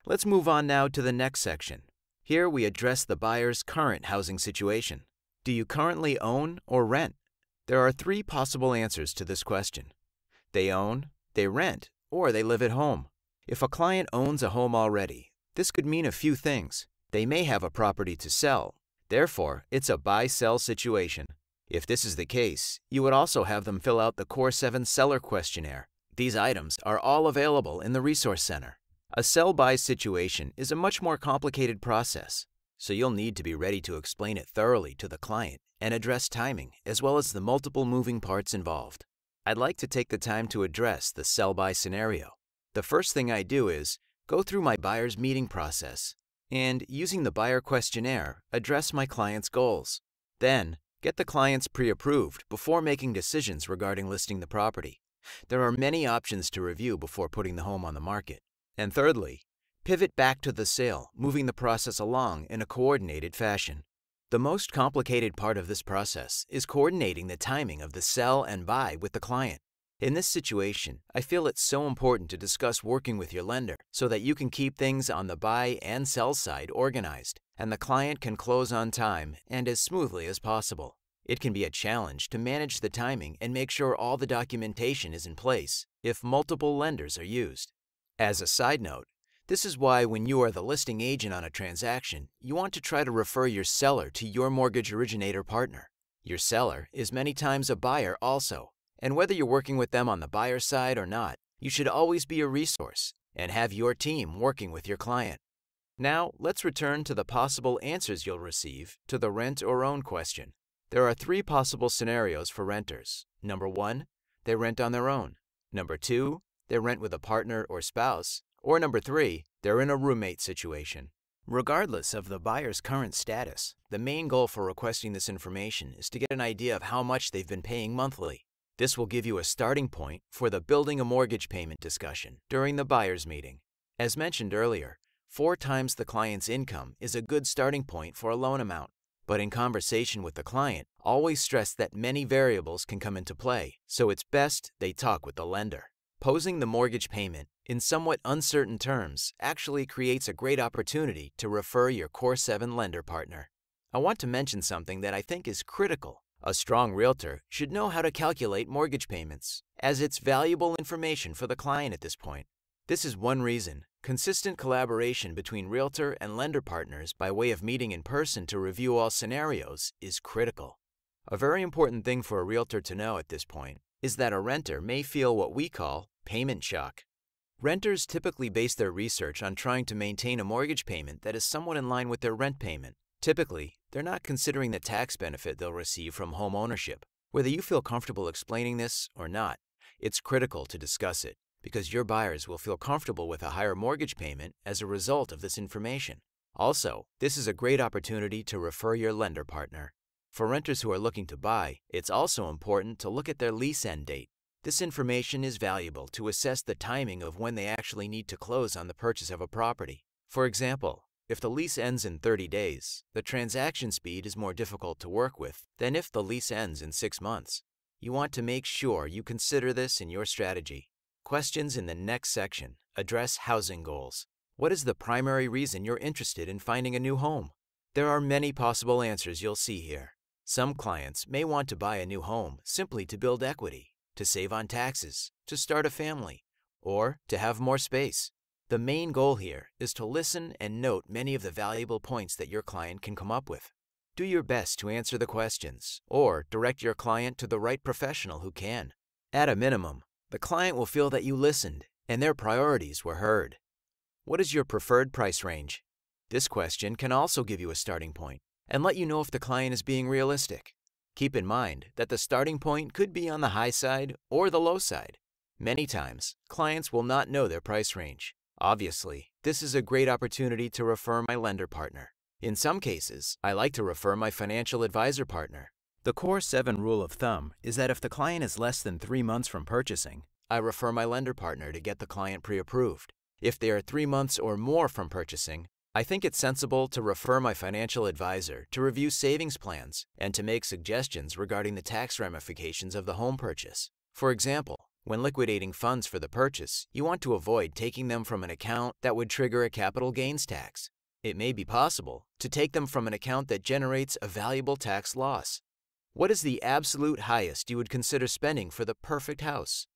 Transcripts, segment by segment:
Let's move on now to the next section. Here we address the buyer's current housing situation. Do you currently own or rent? There are three possible answers to this question. They own, they rent, or they live at home. If a client owns a home already, this could mean a few things. They may have a property to sell. Therefore, it's a buy-sell situation. If this is the case, you would also have them fill out the Core 7 Seller Questionnaire. These items are all available in the Resource Center. A sell-buy situation is a much more complicated process, so you'll need to be ready to explain it thoroughly to the client and address timing as well as the multiple moving parts involved. I'd like to take the time to address the sell-buy scenario. The first thing I do is go through my buyer's meeting process and, using the buyer questionnaire, address my client's goals. Then, get the clients pre-approved before making decisions regarding listing the property. There are many options to review before putting the home on the market. And thirdly, pivot back to the sale, moving the process along in a coordinated fashion. The most complicated part of this process is coordinating the timing of the sell and buy with the client. In this situation, I feel it's so important to discuss working with your lender so that you can keep things on the buy and sell side organized, and the client can close on time and as smoothly as possible. It can be a challenge to manage the timing and make sure all the documentation is in place if multiple lenders are used. As a side note, this is why when you are the listing agent on a transaction, you want to try to refer your seller to your mortgage originator partner. Your seller is many times a buyer also, and whether you're working with them on the buyer side or not, you should always be a resource and have your team working with your client. Now, let's return to the possible answers you'll receive to the rent or own question. There are three possible scenarios for renters. Number 1, they rent on their own. Number 2, they rent with a partner or spouse. Or number 3, they're in a roommate situation. Regardless of the buyer's current status, the main goal for requesting this information is to get an idea of how much they've been paying monthly. This will give you a starting point for the building a mortgage payment discussion during the buyer's meeting. As mentioned earlier, 4 times the client's income is a good starting point for a loan amount. But in conversation with the client, always stress that many variables can come into play, so it's best they talk with the lender. Posing the mortgage payment in somewhat uncertain terms actually creates a great opportunity to refer your Core 7 lender partner. I want to mention something that I think is critical. A strong realtor should know how to calculate mortgage payments, as it's valuable information for the client at this point. This is one reason consistent collaboration between realtor and lender partners by way of meeting in person to review all scenarios is critical. A very important thing for a realtor to know at this point is that a renter may feel what we call payment shock. Renters typically base their research on trying to maintain a mortgage payment that is somewhat in line with their rent payment. Typically, they're not considering the tax benefit they'll receive from home ownership. Whether you feel comfortable explaining this or not, it's critical to discuss it because your buyers will feel comfortable with a higher mortgage payment as a result of this information. Also, this is a great opportunity to refer your lender partner. For renters who are looking to buy, it's also important to look at their lease end date. This information is valuable to assess the timing of when they actually need to close on the purchase of a property. For example, if the lease ends in 30 days, the transaction speed is more difficult to work with than if the lease ends in 6 months. You want to make sure you consider this in your strategy. Questions in the next section address housing goals. What is the primary reason you're interested in finding a new home? There are many possible answers you'll see here. Some clients may want to buy a new home simply to build equity, to save on taxes, to start a family, or to have more space. The main goal here is to listen and note many of the valuable points that your client can come up with. Do your best to answer the questions, or direct your client to the right professional who can. At a minimum, the client will feel that you listened and their priorities were heard. What is your preferred price range? This question can also give you a starting point and let you know if the client is being realistic. Keep in mind that the starting point could be on the high side or the low side. Many times, clients will not know their price range. Obviously, this is a great opportunity to refer my lender partner. In some cases, I like to refer my financial advisor partner. The Core 7 rule of thumb is that if the client is less than 3 months from purchasing, I refer my lender partner to get the client pre-approved. If they are 3 months or more from purchasing, I think it's sensible to refer my financial advisor to review savings plans and to make suggestions regarding the tax ramifications of the home purchase. For example, When liquidating funds for the purchase, you want to avoid taking them from an account that would trigger a capital gains tax. It may be possible to take them from an account that generates a valuable tax loss. What is the absolute highest you would consider spending for the perfect house?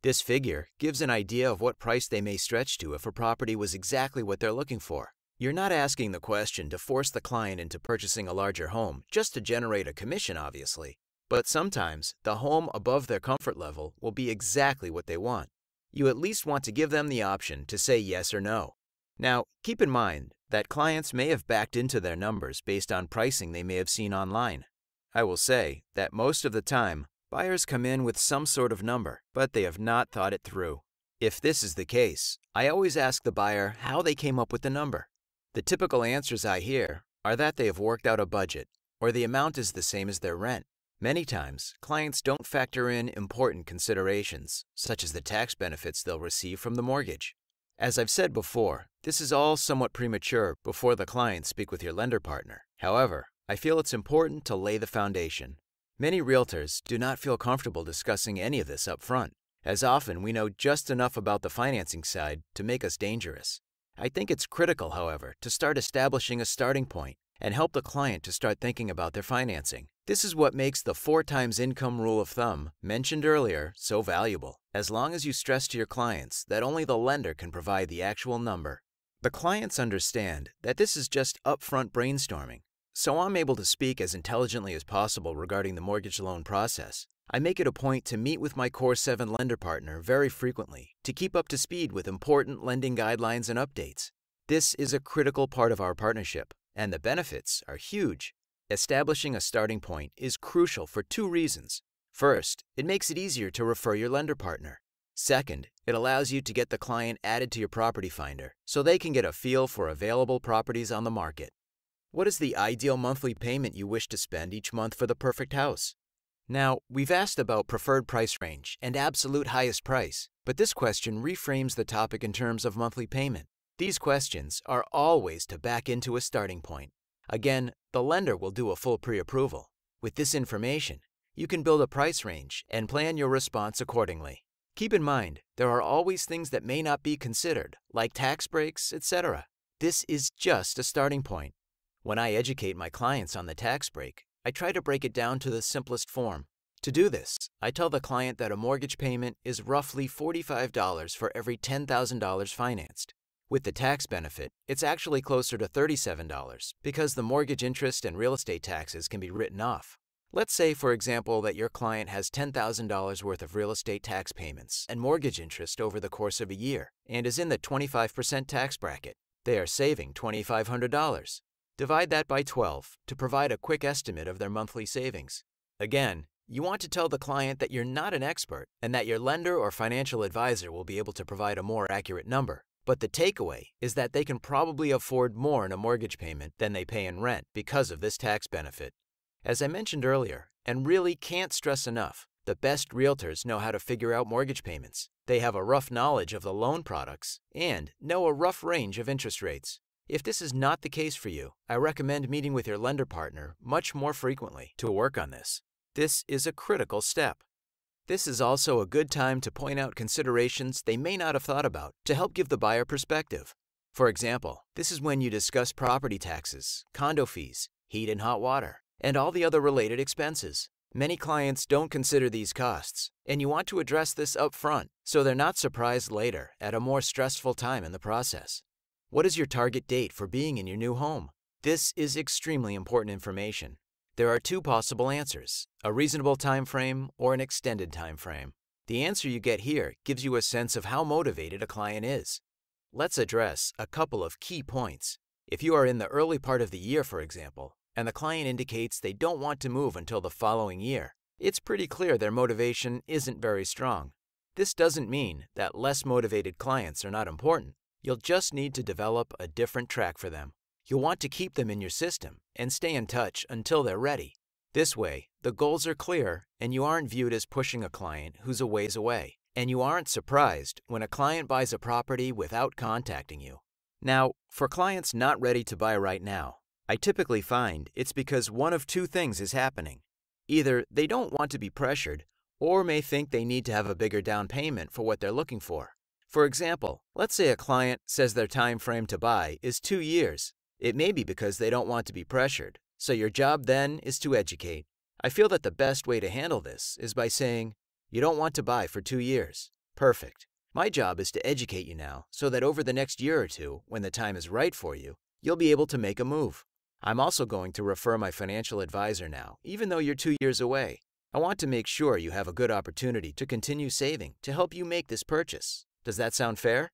This figure gives an idea of what price they may stretch to if a property was exactly what they're looking for. You're not asking the question to force the client into purchasing a larger home just to generate a commission, obviously. But sometimes the home above their comfort level will be exactly what they want. You at least want to give them the option to say yes or no. Now, keep in mind that clients may have backed into their numbers based on pricing they may have seen online. I will say that most of the time, buyers come in with some sort of number, but they have not thought it through. If this is the case, I always ask the buyer how they came up with the number. The typical answers I hear are that they have worked out a budget, or the amount is the same as their rent. Many times, clients don't factor in important considerations, such as the tax benefits they'll receive from the mortgage. As I've said before, this is all somewhat premature before the clients speak with your lender partner. However, I feel it's important to lay the foundation. Many realtors do not feel comfortable discussing any of this up front, as often we know just enough about the financing side to make us dangerous. I think it's critical, however, to start establishing a starting point and help the client to start thinking about their financing. This is what makes the 4 times income rule of thumb mentioned earlier so valuable, as long as you stress to your clients that only the lender can provide the actual number. The clients understand that this is just upfront brainstorming, so I'm able to speak as intelligently as possible regarding the mortgage loan process. I make it a point to meet with my Core 7 lender partner very frequently to keep up to speed with important lending guidelines and updates. This is a critical part of our partnership, and the benefits are huge. Establishing a starting point is crucial for 2 reasons. First, it makes it easier to refer your lender partner. Second, it allows you to get the client added to your property finder so they can get a feel for available properties on the market. What is the ideal monthly payment you wish to spend each month for the perfect house? Now, we've asked about preferred price range and absolute highest price, but this question reframes the topic in terms of monthly payment. These questions are always to back into a starting point. Again, the lender will do a full pre-approval. With this information, you can build a price range and plan your response accordingly. Keep in mind, there are always things that may not be considered, like tax breaks, etc. This is just a starting point. When I educate my clients on the tax break, I try to break it down to the simplest form. To do this, I tell the client that a mortgage payment is roughly $45 for every $10,000 financed. With the tax benefit, it's actually closer to $37 because the mortgage interest and real estate taxes can be written off. Let's say, for example, that your client has $10,000 worth of real estate tax payments and mortgage interest over the course of a year and is in the 25% tax bracket. They are saving $2,500. Divide that by 12 to provide a quick estimate of their monthly savings. Again, you want to tell the client that you're not an expert and that your lender or financial advisor will be able to provide a more accurate number. But the takeaway is that they can probably afford more in a mortgage payment than they pay in rent because of this tax benefit. As I mentioned earlier, and really can't stress enough, the best realtors know how to figure out mortgage payments. They have a rough knowledge of the loan products and know a rough range of interest rates. If this is not the case for you, I recommend meeting with your lender partner much more frequently to work on this. This is a critical step. This is also a good time to point out considerations they may not have thought about to help give the buyer perspective. For example, this is when you discuss property taxes, condo fees, heat and hot water, and all the other related expenses. Many clients don't consider these costs, and you want to address this up front so they're not surprised later at a more stressful time in the process. What is your target date for being in your new home? This is extremely important information. There are 2 possible answers, a reasonable time frame or an extended time frame. The answer you get here gives you a sense of how motivated a client is. Let's address a couple of key points. If you are in the early part of the year, for example, and the client indicates they don't want to move until the following year, it's pretty clear their motivation isn't very strong. This doesn't mean that less motivated clients are not important. You'll just need to develop a different track for them. You'll want to keep them in your system and stay in touch until they're ready. This way, the goals are clear and you aren't viewed as pushing a client who's a ways away, and you aren't surprised when a client buys a property without contacting you. Now, for clients not ready to buy right now, I typically find it's because one of 2 things is happening. Either they don't want to be pressured, or may think they need to have a bigger down payment for what they're looking for. For example, let's say a client says their time frame to buy is 2 years. It may be because they don't want to be pressured, so your job then is to educate. I feel that the best way to handle this is by saying, "You don't want to buy for 2 years. Perfect. My job is to educate you now so that over the next year or two, when the time is right for you, you'll be able to make a move. I'm also going to refer my financial advisor now, even though you're 2 years away. I want to make sure you have a good opportunity to continue saving to help you make this purchase. Does that sound fair?"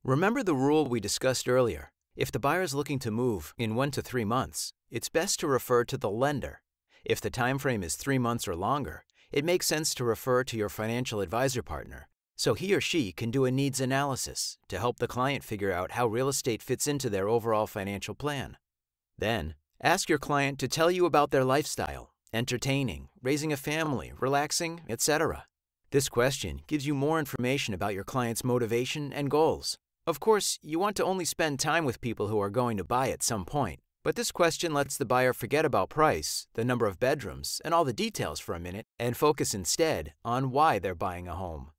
Remember the rule we discussed earlier. If the buyer is looking to move in 1 to 3 months, it's best to refer to the lender. If the time frame is 3 months or longer, it makes sense to refer to your financial advisor partner so he or she can do a needs analysis to help the client figure out how real estate fits into their overall financial plan. Then, ask your client to tell you about their lifestyle, entertaining, raising a family, relaxing, etc. This question gives you more information about your client's motivation and goals. Of course, you want to only spend time with people who are going to buy at some point, but this question lets the buyer forget about price, the number of bedrooms, and all the details for a minute and focus instead on why they're buying a home.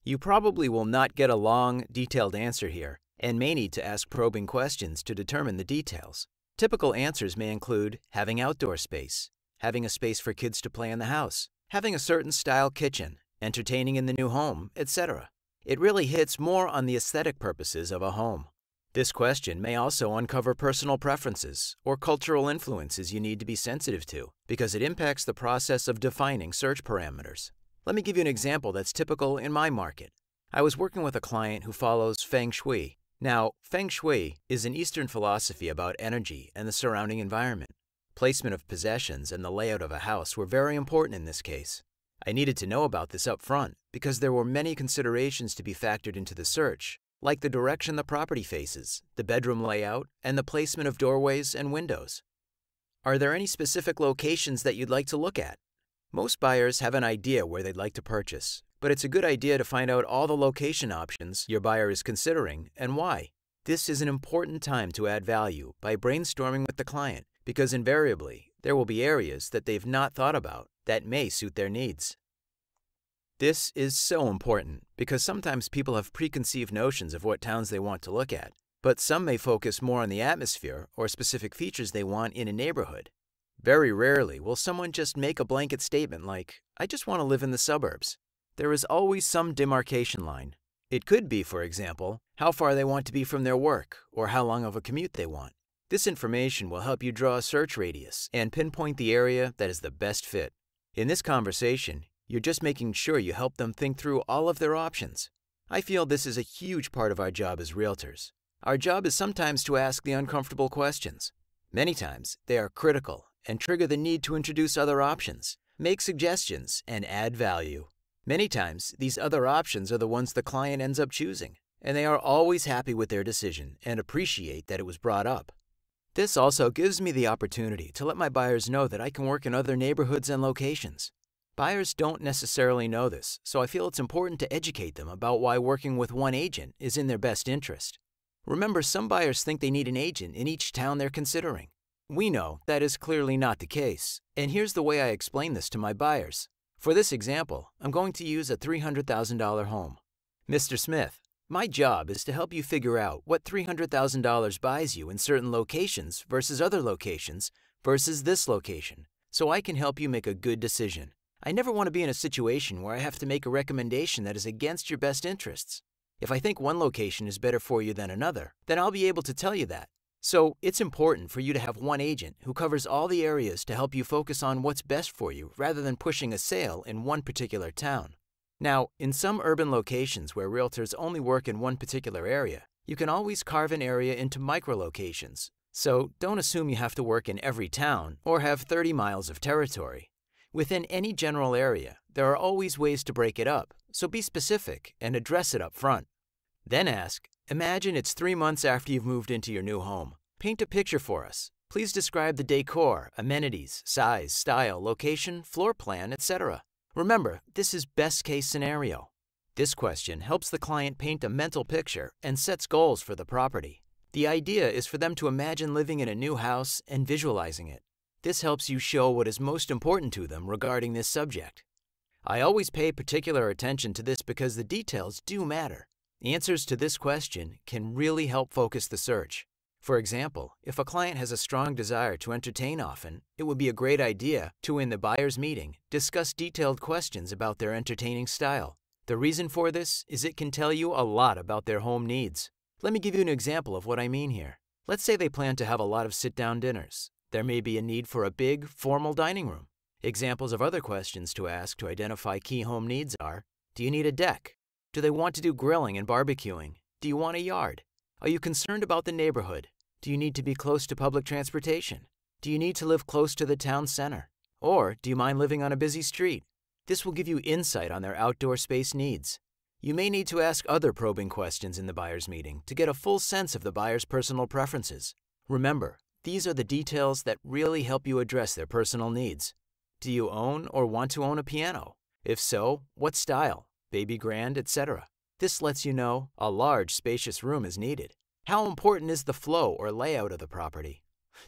You probably will not get a long, detailed answer here and may need to ask probing questions to determine the details. Typical answers may include having outdoor space, having a space for kids to play in the house, having a certain style kitchen, entertaining in the new home, etc. It really hits more on the aesthetic purposes of a home. This question may also uncover personal preferences or cultural influences you need to be sensitive to because it impacts the process of defining search parameters. Let me give you an example that's typical in my market. I was working with a client who follows Feng Shui. Now, Feng Shui is an Eastern philosophy about energy and the surrounding environment. Placement of possessions and the layout of a house were very important in this case. I needed to know about this up front because there were many considerations to be factored into the search, like the direction the property faces, the bedroom layout, and the placement of doorways and windows. Are there any specific locations that you'd like to look at? Most buyers have an idea where they'd like to purchase, but it's a good idea to find out all the location options your buyer is considering and why. This is an important time to add value by brainstorming with the client because invariably there will be areas that they've not thought about that may suit their needs. This is so important because sometimes people have preconceived notions of what towns they want to look at, but some may focus more on the atmosphere or specific features they want in a neighborhood. Very rarely will someone just make a blanket statement like, "I just want to live in the suburbs." There is always some demarcation line. It could be, for example, how far they want to be from their work or how long of a commute they want. This information will help you draw a search radius and pinpoint the area that is the best fit. In this conversation, you're just making sure you help them think through all of their options. I feel this is a huge part of our job as realtors. Our job is sometimes to ask the uncomfortable questions. Many times, they are critical and trigger the need to introduce other options, make suggestions, and add value. Many times, these other options are the ones the client ends up choosing, and they are always happy with their decision and appreciate that it was brought up. This also gives me the opportunity to let my buyers know that I can work in other neighborhoods and locations. Buyers don't necessarily know this, so I feel it's important to educate them about why working with one agent is in their best interest. Remember, some buyers think they need an agent in each town they're considering. We know that is clearly not the case, and here's the way I explain this to my buyers. For this example, I'm going to use a $300,000 home. Mr. Smith, my job is to help you figure out what $300,000 buys you in certain locations versus other locations versus this location, so I can help you make a good decision. I never want to be in a situation where I have to make a recommendation that is against your best interests. If I think one location is better for you than another, then I'll be able to tell you that. So it's important for you to have one agent who covers all the areas to help you focus on what's best for you rather than pushing a sale in one particular town. Now, in some urban locations where realtors only work in one particular area, you can always carve an area into micro-locations. So don't assume you have to work in every town or have 30 miles of territory. Within any general area, there are always ways to break it up, so be specific and address it up front. Then ask, imagine it's 3 months after you've moved into your new home. Paint a picture for us. Please describe the decor, amenities, size, style, location, floor plan, etc. Remember, this is best case scenario. This question helps the client paint a mental picture and sets goals for the property. The idea is for them to imagine living in a new house and visualizing it. This helps you show what is most important to them regarding this subject. I always pay particular attention to this because the details do matter. Answers to this question can really help focus the search. For example, if a client has a strong desire to entertain often, it would be a great idea to, in the buyer's meeting, discuss detailed questions about their entertaining style. The reason for this is it can tell you a lot about their home needs. Let me give you an example of what I mean here. Let's say they plan to have a lot of sit-down dinners. There may be a need for a big, formal dining room. Examples of other questions to ask to identify key home needs are: do you need a deck? Do they want to do grilling and barbecuing? Do you want a yard? Are you concerned about the neighborhood? Do you need to be close to public transportation? Do you need to live close to the town center? Or do you mind living on a busy street? This will give you insight on their outdoor space needs. You may need to ask other probing questions in the buyer's meeting to get a full sense of the buyer's personal preferences. Remember, these are the details that really help you address their personal needs. Do you own or want to own a piano? If so, what style? Baby grand, etc. This lets you know a large, spacious room is needed. How important is the flow or layout of the property?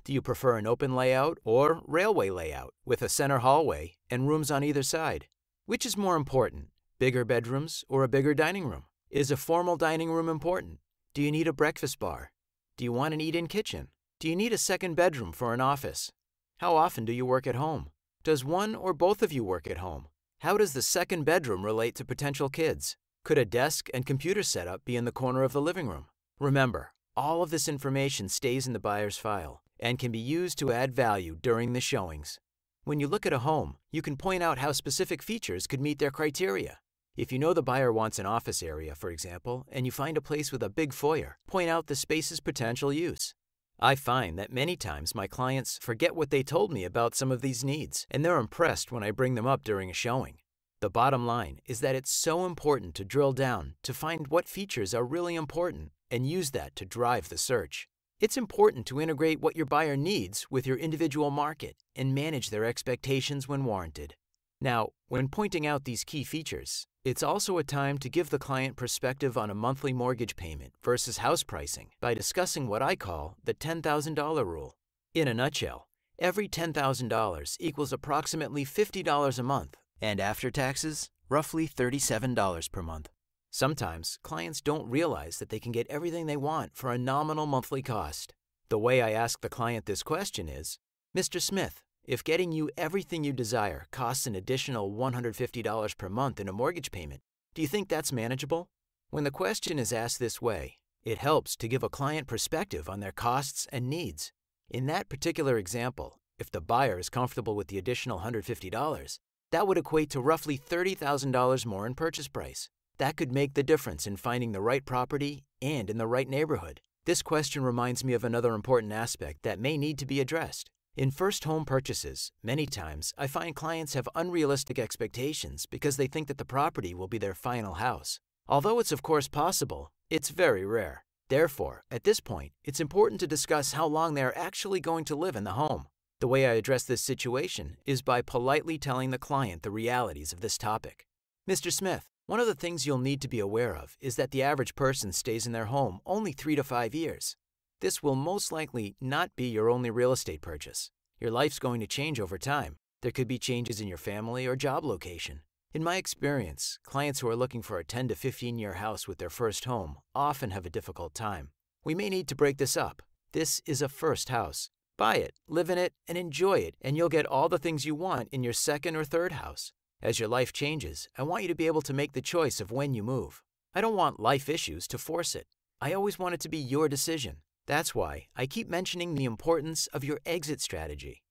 Do you prefer an open layout or railway layout with a center hallway and rooms on either side? Which is more important, bigger bedrooms or a bigger dining room? Is a formal dining room important? Do you need a breakfast bar? Do you want an eat-in kitchen? Do you need a second bedroom for an office? How often do you work at home? Does one or both of you work at home? How does the second bedroom relate to potential kids? Could a desk and computer setup be in the corner of the living room? Remember, all of this information stays in the buyer's file and can be used to add value during the showings. When you look at a home, you can point out how specific features could meet their criteria. If you know the buyer wants an office area, for example, and you find a place with a big foyer, point out the space's potential use. I find that many times my clients forget what they told me about some of these needs, and they're impressed when I bring them up during a showing. The bottom line is that it's so important to drill down to find what features are really important and use that to drive the search. It's important to integrate what your buyer needs with your individual market and manage their expectations when warranted. Now, when pointing out these key features, it's also a time to give the client perspective on a monthly mortgage payment versus house pricing by discussing what I call the $10,000 rule. In a nutshell, every $10,000 equals approximately $50 a month, and after taxes, roughly $37 per month. Sometimes, clients don't realize that they can get everything they want for a nominal monthly cost. The way I ask the client this question is, Mr. Smith, if getting you everything you desire costs an additional $150 per month in a mortgage payment, do you think that's manageable? When the question is asked this way, it helps to give a client perspective on their costs and needs. In that particular example, if the buyer is comfortable with the additional $150, that would equate to roughly $30,000 more in purchase price. That could make the difference in finding the right property and in the right neighborhood. This question reminds me of another important aspect that may need to be addressed. In first home purchases, many times I find clients have unrealistic expectations because they think that the property will be their final house. Although it's of course possible, it's very rare. Therefore, at this point, it's important to discuss how long they are actually going to live in the home. The way I address this situation is by politely telling the client the realities of this topic. Mr. Smith, one of the things you'll need to be aware of is that the average person stays in their home only 3 to 5 years. This will most likely not be your only real estate purchase. Your life's going to change over time. There could be changes in your family or job location. In my experience, clients who are looking for a 10 to 15-year house with their first home often have a difficult time. We may need to break this up. This is a first house. Buy it, live in it, and enjoy it, and you'll get all the things you want in your second or third house. As your life changes, I want you to be able to make the choice of when you move. I don't want life issues to force it. I always want it to be your decision. That's why I keep mentioning the importance of your exit strategy.